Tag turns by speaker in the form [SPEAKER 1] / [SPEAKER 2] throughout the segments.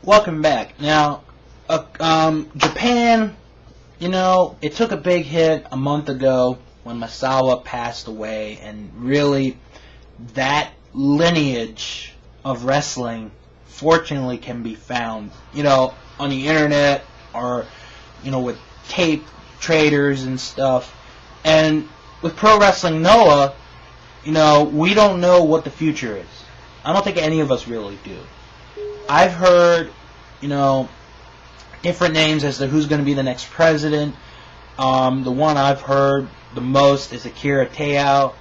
[SPEAKER 1] Welcome back. Now, Japan, it took a big hit a month ago when Masawa passed away, and really, that lineage of wrestling, fortunately, can be found, on the internet or, with tape traders and stuff. And with Pro Wrestling Noah, we don't know what the future is. I don't think any of us really do. I've heard, different names as to who's going to be the next president. The one I've heard the most is Akira Teao.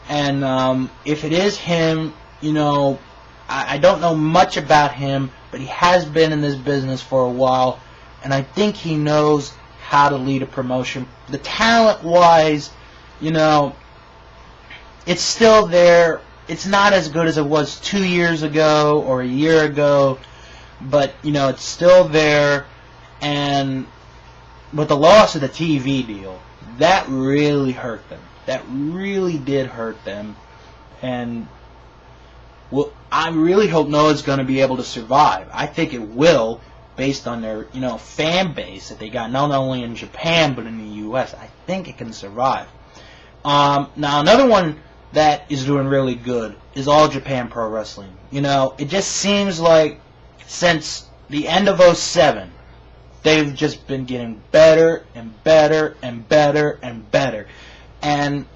[SPEAKER 1] And if it is him, I don't know much about him, but he has been in this business for a while, and I think he knows how to lead a promotion. The talent-wise, it's still there. It's not as good as it was 2 years ago or a year ago, but, it's still there. And with the loss of the TV deal, that really hurt them. That really did hurt them. And well, I really hope Noah's going to be able to survive. I think it will, based on their, fan base that they got not only in Japan but in the U.S. I think it can survive. Now, another one that is doing really good is All Japan Pro Wrestling. It just seems like since the end of '07, they've just been getting better and better and better and better. And,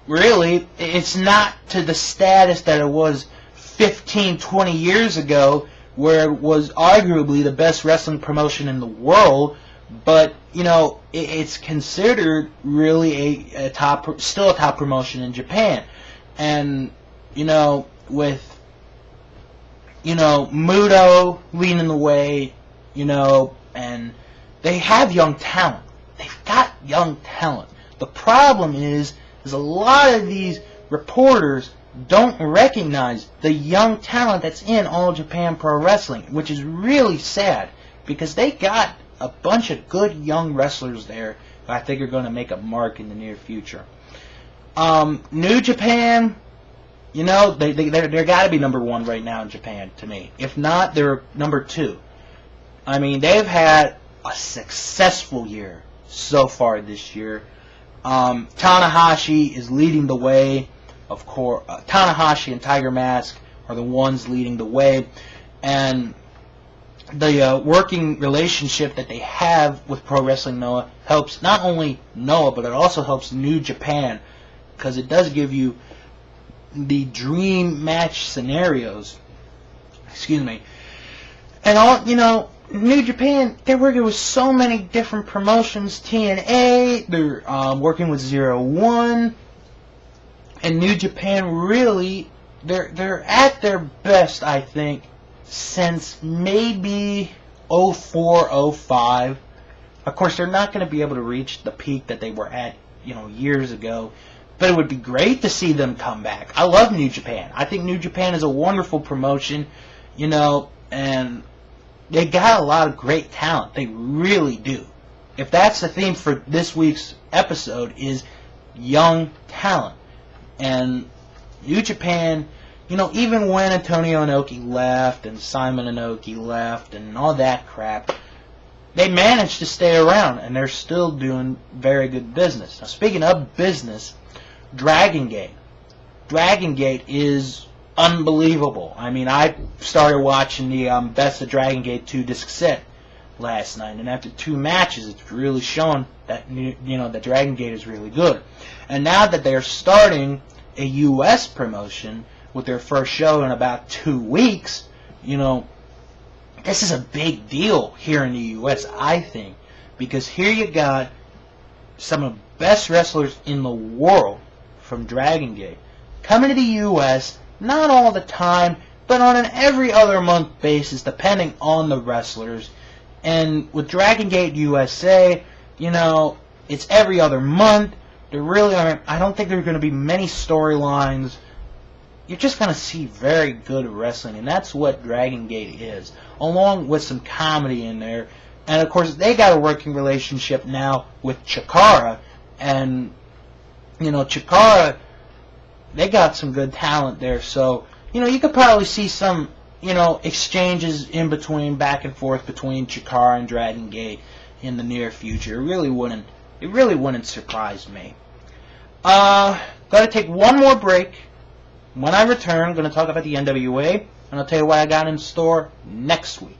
[SPEAKER 1] really, it's not to the status that it was 15, 20 years ago, where it was arguably the best wrestling promotion in the world, but, it's considered really still a top promotion in Japan. And, with, Muto leading the way, and they have young talent. They've got young talent. The problem is a lot of these reporters don't recognize the young talent that's in All Japan Pro Wrestling, which is really sad, because they got a bunch of good young wrestlers there who I think are going to make a mark in the near future. New Japan, they're got to be number one right now in Japan to me. If not, they're number two. I mean, they've had a successful year so far this year. Tanahashi is leading the way. Of course, Tanahashi and Tiger Mask are the ones leading the way, and the working relationship that they have with Pro Wrestling Noah helps not only Noah, but it also helps New Japan, because it does give you the dream match scenarios. Excuse me. And all, New Japan, they're working with so many different promotions. TNA, they're working with 01. And New Japan really, they're at their best, I think, since maybe 04, 05. Of course, they're not going to be able to reach the peak that they were at, years ago. But it would be great to see them come back. I love New Japan. I think New Japan is a wonderful promotion, and they got a lot of great talent. They really do. If that's the theme for this week's episode, is young talent. And New Japan, even when Antonio Inoki left and Simon Inoki left and all that crap, they managed to stay around, and they're still doing very good business. Now, speaking of business, Dragon Gate. Dragon Gate is unbelievable. I mean, I started watching the Best of Dragon Gate 2 disc set last night, and after 2 matches, it's really showing that that Dragon Gate is really good. And now that they're starting a U.S. promotion with their first show in about 2 weeks, this is a big deal here in the U.S., I think, because here you got some of the best wrestlers in the world from Dragon Gate coming to the U.S., not all the time, but on an every other month basis, depending on the wrestlers. And with Dragon Gate USA, it's every other month. There really aren't, I don't think there are going to be many storylines. You're just going to see very good wrestling, and that's what Dragon Gate is, along with some comedy in there. And, of course, they got a working relationship now with Chikara, and, Chikara, they got some good talent there, so, you could probably see some exchanges in between, back and forth between Chikara and Dragon Gate in the near future. It really wouldn't surprise me. Gotta take one more break. When I return, I'm gonna talk about the NWA, and I'll tell you what I got in store next week.